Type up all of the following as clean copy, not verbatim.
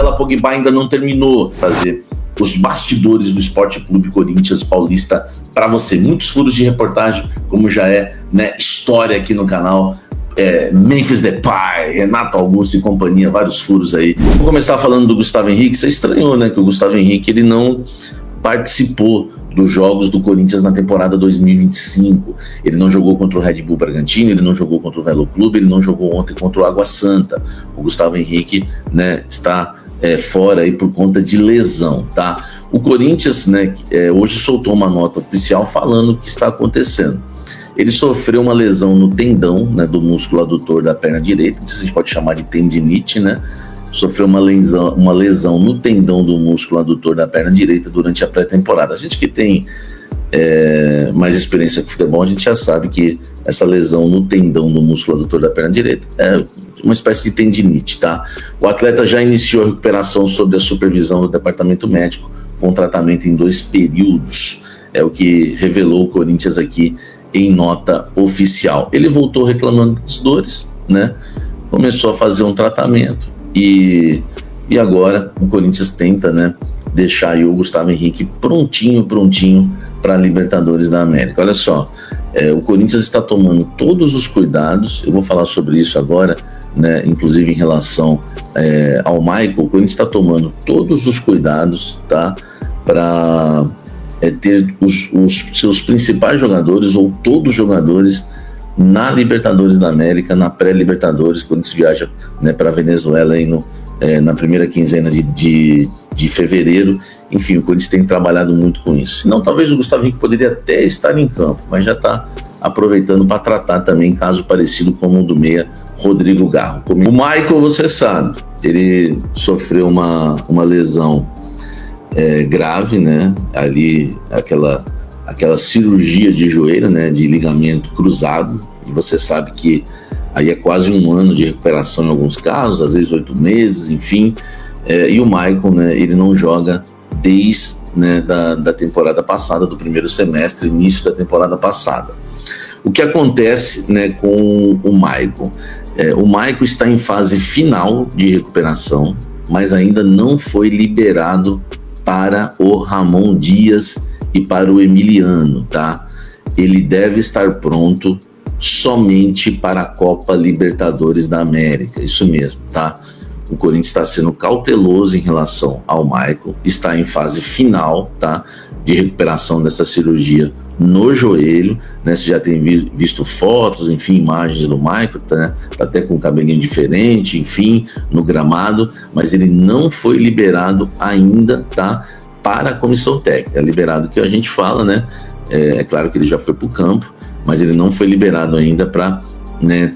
novela Pogba ainda não terminou. Fazer os bastidores do Esporte Clube Corinthians Paulista para você. Muitos furos de reportagem, como já é, né, história aqui no canal. Memphis Depay, Renato Augusto e companhia, vários furos aí. Vou começar falando do Gustavo Henrique. Você estranhou, né, que o Gustavo Henrique ele não participou dos jogos do Corinthians na temporada 2025. Ele não jogou contra o Red Bull Bragantino, ele não jogou contra o Velo Clube, ele não jogou ontem contra o Água Santa. O Gustavo Henrique, né, está fora aí por conta de lesão, tá? O Corinthians, né, hoje soltou uma nota oficial falando o que está acontecendo. Ele sofreu uma lesão no tendão, né, do músculo adutor da perna direita, que a gente pode chamar de tendinite, né? Sofreu uma lesão no tendão do músculo adutor da perna direita durante a pré-temporada. A gente que tem mais experiência com futebol, a gente já sabe que essa lesão no tendão do músculo adutor da perna direita é uma espécie de tendinite, tá? O atleta já iniciou a recuperação sob a supervisão do departamento médico, com tratamento em 2 períodos. É o que revelou o Corinthians aqui em nota oficial. Ele voltou reclamando das dores, né? Começou a fazer um tratamento e agora o Corinthians tenta, né, deixar aí o Gustavo Henrique prontinho para a Libertadores da América. Olha só, o Corinthians está tomando todos os cuidados, eu vou falar sobre isso agora, né, inclusive em relação ao Michael. O Corinthians está tomando todos os cuidados, tá, para ter os seus principais jogadores ou todos os jogadores na Libertadores da América, na pré-Libertadores, quando se viaja, né, para a Venezuela aí na primeira quinzena de fevereiro. Enfim, o Corinthians tem trabalhado muito com isso. Não, talvez o Gustavo Henrique poderia até estar em campo, mas já está aproveitando para tratar também caso parecido como o do meia Rodrigo Garro. O Michael, você sabe, ele sofreu uma lesão grave, né? Ali aquela cirurgia de joelho, né? De ligamento cruzado. E você sabe que aí é quase 1 ano de recuperação em alguns casos, às vezes 8 meses, enfim. E o Michael, né? Ele não joga desde, né, da temporada passada, do primeiro semestre, início da temporada passada. O que acontece, né, com o Michael? O Michael está em fase final de recuperação, mas ainda não foi liberado para o Ramon Dias e para o Emiliano, tá? Ele deve estar pronto somente para a Copa Libertadores da América, isso mesmo, tá? O Corinthians está sendo cauteloso em relação ao Michael, está em fase final, tá, de recuperação dessa cirurgia no joelho, né? Você já tem visto fotos, enfim, imagens do Michael, tá até com um cabelinho diferente, enfim, no gramado, mas ele não foi liberado ainda, tá, para a comissão técnica. Liberado que a gente fala, né? É claro que ele já foi para o campo, mas ele não foi liberado ainda para, né,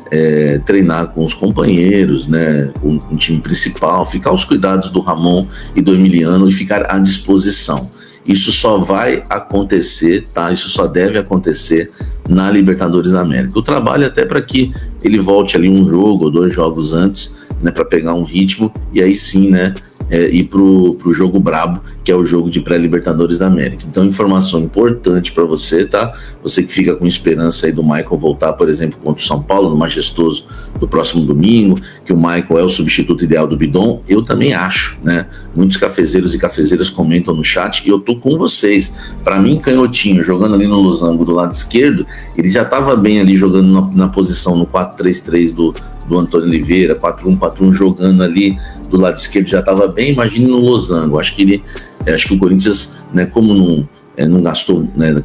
treinar com os companheiros, né, com o time principal, ficar aos cuidados do Ramon e do Emiliano e ficar à disposição. Isso só vai acontecer, tá? Isso só deve acontecer na Libertadores da América. O trabalho é até para que ele volte ali 1 jogo ou 2 jogos antes, né, para pegar um ritmo e aí sim, né, ir pro jogo brabo, que é o jogo de pré-Libertadores da América. Então, informação importante para você, tá? Você que fica com esperança aí do Michael voltar, por exemplo, contra o São Paulo, no Majestoso, do próximo domingo, que o Michael é o substituto ideal do Bidon, eu também acho, né? Muitos cafezeiros e cafezeiras comentam no chat e eu tô com vocês. Para mim, Canhotinho, jogando ali no losango do lado esquerdo, ele já estava bem ali jogando na posição no 4-3-3 do Antônio Oliveira, 4-1-4-1, jogando ali do lado esquerdo, já estava bem. Imagine no losango. Acho que o Corinthians, né, como não gastou, né,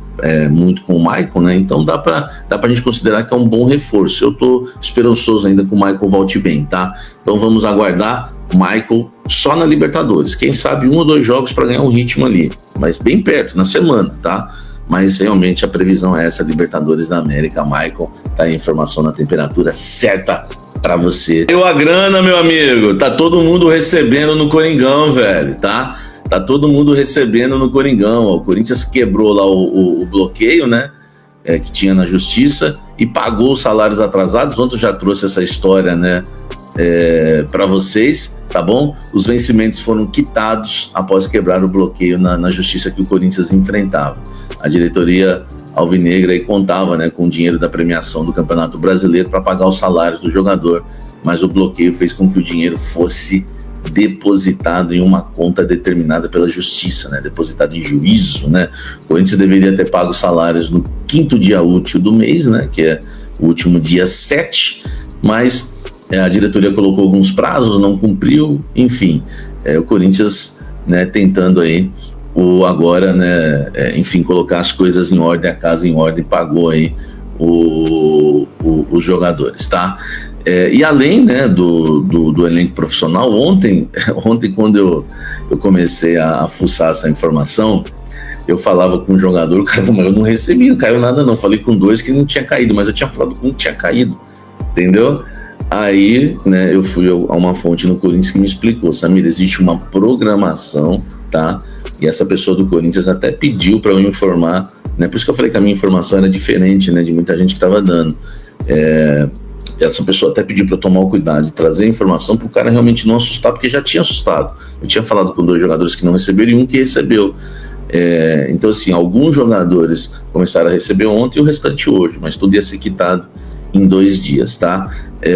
muito com o Michael, né, então dá pra gente considerar que é um bom reforço. Eu tô esperançoso ainda que o Michael volte bem, tá? Então vamos aguardar o Michael só na Libertadores. Quem sabe 1 ou 2 jogos para ganhar um ritmo ali, mas bem perto, na semana, tá? Mas realmente a previsão é essa, Libertadores da América. Michael, tá aí a informação na temperatura certa pra você. Deu a grana, meu amigo, tá todo mundo recebendo no Coringão, velho, tá? Tá todo mundo recebendo no Coringão. O Corinthians quebrou lá o bloqueio, né, que tinha na justiça e pagou os salários atrasados. Ontem eu já trouxe essa história, né, para vocês, tá bom? Os vencimentos foram quitados após quebrar o bloqueio na justiça que o Corinthians enfrentava. A diretoria alvinegra aí contava, né, com o dinheiro da premiação do Campeonato Brasileiro para pagar os salários do jogador, mas o bloqueio fez com que o dinheiro fosse depositado em uma conta determinada pela justiça, né? Depositado em juízo, né? O Corinthians deveria ter pago salários no 5º dia útil do mês, né? Que é o último dia 7, mas a diretoria colocou alguns prazos, não cumpriu, enfim, o Corinthians, né, tentando aí agora, né, enfim, colocar as coisas em ordem, a casa em ordem, pagou aí os jogadores, tá? E além, né, do elenco profissional, ontem quando eu comecei a fuçar essa informação, eu falava com um jogador, o cara, mas eu não recebi, não caiu nada não, falei com 2 que não tinha caído, mas eu tinha falado com um que tinha caído, entendeu? Aí, né, eu fui a uma fonte no Corinthians que me explicou, Samir, existe uma programação, tá? E essa pessoa do Corinthians até pediu para eu informar, né? Por isso que eu falei que a minha informação era diferente, né, de muita gente que estava dando. Essa pessoa até pediu para eu tomar o cuidado de trazer a informação para o cara realmente não assustar, porque já tinha assustado. Eu tinha falado com 2 jogadores que não receberam e um que recebeu. Então, assim, alguns jogadores começaram a receber ontem e o restante hoje, mas tudo ia ser quitado em 2 dias, tá?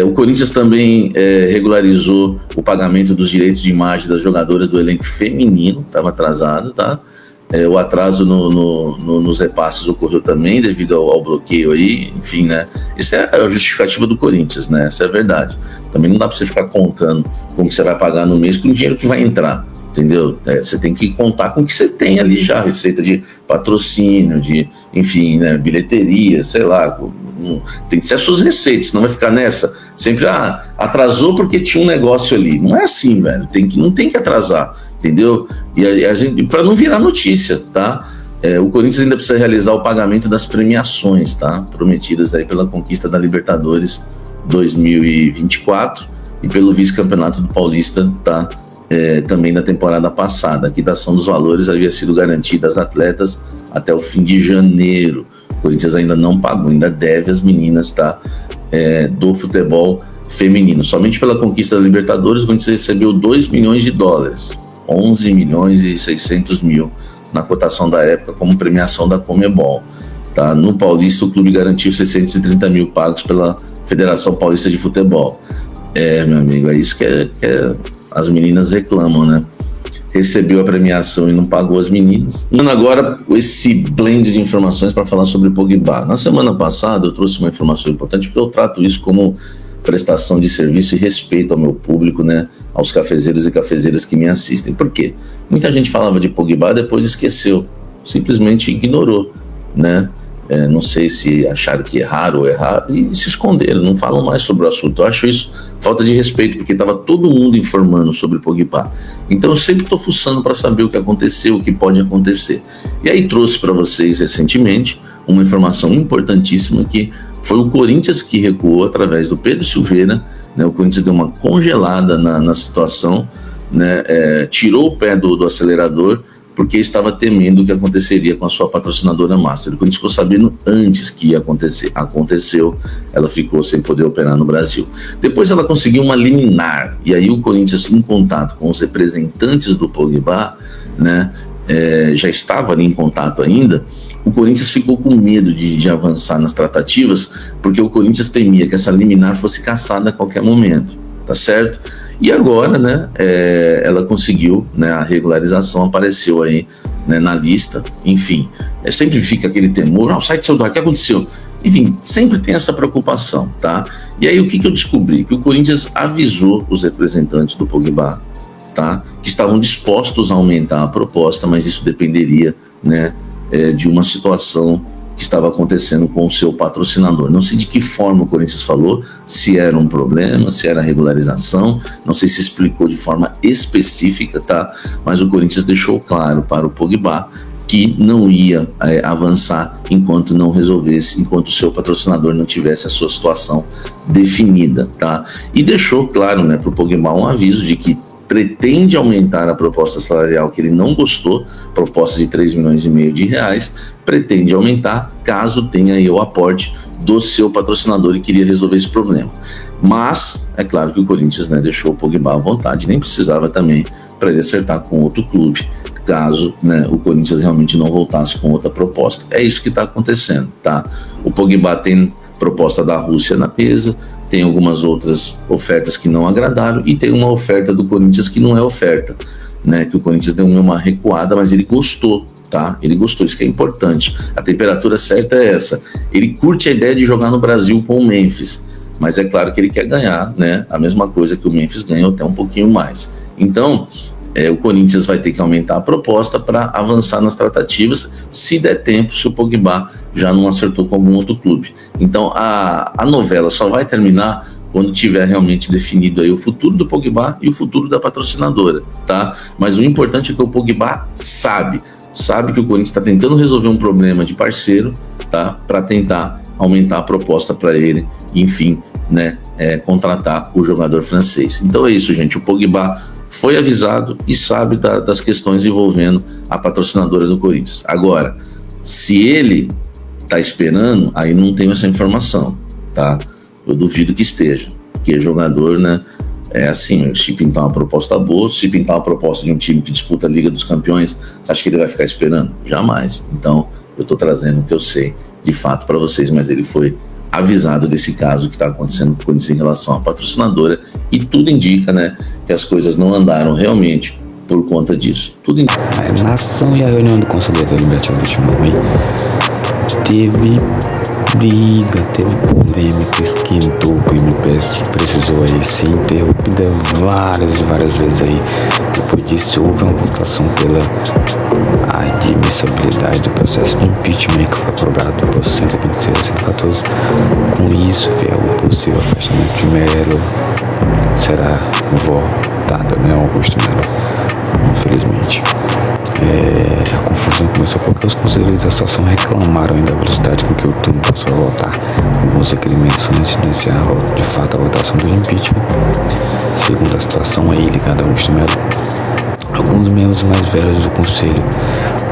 O Corinthians também regularizou o pagamento dos direitos de imagem das jogadoras do elenco feminino, estava atrasado, tá? O atraso nos repasses ocorreu também devido ao bloqueio aí, enfim, né? Isso é a justificativa do Corinthians, né? Essa é a verdade. Também não dá para você ficar contando como que você vai pagar no mês com o dinheiro que vai entrar, entendeu? Você tem que contar com o que você tem ali já, receita de patrocínio, de, enfim, né, bilheteria, sei lá, tem que ser as suas receitas, senão vai ficar nessa, sempre, atrasou porque tinha um negócio ali. Não é assim, velho, não tem que atrasar, entendeu? E a gente, para não virar notícia, tá? O Corinthians ainda precisa realizar o pagamento das premiações, tá? Prometidas aí pela conquista da Libertadores 2024 e pelo vice-campeonato do Paulista, tá? Também na temporada passada. A quitação dos valores havia sido garantida às atletas até o fim de janeiro. O Corinthians ainda não pagou, ainda deve às meninas, tá? Do futebol feminino. Somente pela conquista da Libertadores, o Corinthians recebeu 2 milhões de dólares, 11 milhões e 600 mil na cotação da época como premiação da Conmebol. Tá? No Paulista, o clube garantiu 630 mil pagos pela Federação Paulista de Futebol. Meu amigo, é isso que as meninas reclamam, né? Recebeu a premiação e não pagou as meninas. Dando agora esse blend de informações para falar sobre Pogba. Na semana passada eu trouxe uma informação importante porque eu trato isso como prestação de serviço e respeito ao meu público, né? Aos cafezeiros e cafezeiras que me assistem. Por quê? Muita gente falava de Pogba, depois esqueceu, simplesmente ignorou, né? Não sei se acharam que erraram ou erraram e se esconderam, não falam mais sobre o assunto. Eu acho isso falta de respeito, porque estava todo mundo informando sobre o Pogba. Então eu sempre estou fuçando para saber o que aconteceu, o que pode acontecer. E aí trouxe para vocês recentemente uma informação importantíssima que foi o Corinthians que recuou através do Pedro Silveira, né? O Corinthians deu uma congelada na situação, né? Tirou o pé do acelerador, porque estava temendo o que aconteceria com a sua patrocinadora master. O Corinthians ficou sabendo antes que ia acontecer. Aconteceu, ela ficou sem poder operar no Brasil. Depois ela conseguiu uma liminar, e aí o Corinthians, em contato com os representantes do Pogba, né, já estava ali em contato ainda. O Corinthians ficou com medo de avançar nas tratativas, porque o Corinthians temia que essa liminar fosse cassada a qualquer momento, tá certo? E agora, né, ela conseguiu, né, a regularização apareceu aí, né, na lista, enfim, sempre fica aquele temor, o site saiu do ar, o que aconteceu? Enfim, sempre tem essa preocupação, tá? E aí o que eu descobri? Que o Corinthians avisou os representantes do Pogba, tá? Que estavam dispostos a aumentar a proposta, mas isso dependeria, né, de uma situação que estava acontecendo com o seu patrocinador. Não sei de que forma o Corinthians falou, se era um problema, se era regularização, não sei se explicou de forma específica, tá? Mas o Corinthians deixou claro para o Pogba que não ia avançar enquanto não resolvesse, enquanto o seu patrocinador não tivesse a sua situação definida, tá? E deixou claro, né, para o Pogba um aviso de que pretende aumentar a proposta salarial que ele não gostou, proposta de 3 milhões e meio de reais, pretende aumentar caso tenha aí o aporte do seu patrocinador e queria resolver esse problema. Mas é claro que o Corinthians, né, deixou o Pogba à vontade, nem precisava também para ele acertar com outro clube, caso, né, o Corinthians realmente não voltasse com outra proposta. É isso que está acontecendo, tá? O Pogba tem proposta da Rússia na mesa, tem algumas outras ofertas que não agradaram e tem uma oferta do Corinthians que não é oferta, né? Que o Corinthians deu uma recuada, mas ele gostou, tá? Ele gostou, isso que é importante. A temperatura certa é essa. Ele curte a ideia de jogar no Brasil com o Memphis, mas é claro que ele quer ganhar, né? A mesma coisa que o Memphis ganhou, até um pouquinho mais. Então, o Corinthians vai ter que aumentar a proposta para avançar nas tratativas, se der tempo, se o Pogba já não acertou com algum outro clube. Então a novela só vai terminar quando tiver realmente definido aí o futuro do Pogba e o futuro da patrocinadora, tá? Mas o importante é que o Pogba sabe que o Corinthians está tentando resolver um problema de parceiro, tá? Para tentar aumentar a proposta para ele e, enfim, né, contratar o jogador francês. Então é isso, gente. O Pogba foi avisado e sabe das questões envolvendo a patrocinadora do Corinthians. Agora, se ele tá esperando, aí não tenho essa informação, tá? Eu duvido que esteja, porque jogador, né, é assim, se pintar uma proposta boa, se pintar uma proposta de um time que disputa a Liga dos Campeões, você acha que ele vai ficar esperando? Jamais. Então, eu tô trazendo o que eu sei, de fato, para vocês, mas ele foi avisado desse caso que está acontecendo com o Corinthians em relação à patrocinadora, e tudo indica, né, que as coisas não andaram realmente por conta disso. Tudo indica. A nação e a reunião do Conselho Deliberativo ultimamente teve briga, teve polêmica, esquentou, o MPS precisou aí ser interrompida várias vezes aí. Depois disso houve uma votação pela admissibilidade do processo de impeachment que foi aprovado por 126 a 114. Com isso, o possível afastamento de Melo será votado, né, Augusto Melo, infelizmente. A confusão começou porque os conselheiros da situação reclamaram ainda da velocidade com que o turno passou a votar alguns requerimentos antes de iniciar de fato a votação do impeachment. Segundo a situação aí ligada ao Augusto Melo, alguns membros mais velhos do conselho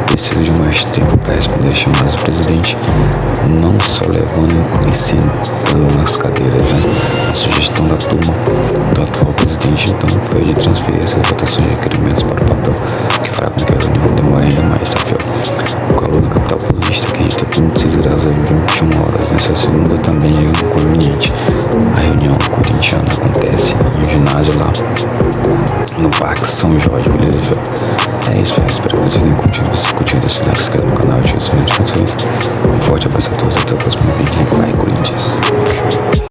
precisam de mais tempo para responder às chamadas do presidente, não só levando e sentando nas cadeiras, né? A sugestão da turma do atual presidente então foi de transferir essas votações de requerimentos para o papel, que fará com que a reunião demore ainda mais, tá, Fel? O calor na capital paulista, que está 26 graus a 21 horas nessa segunda, também é inconveniente. A reunião corintiana acontece em um ginásio lá no Parque São Jorge, beleza, Fel? É isso, Fel. Espero que vocês tenham curtido esse like, se inscreva no canal, ative as notificações. Um forte abraço a todos, até o próximo vídeo. Vai, Corinthians!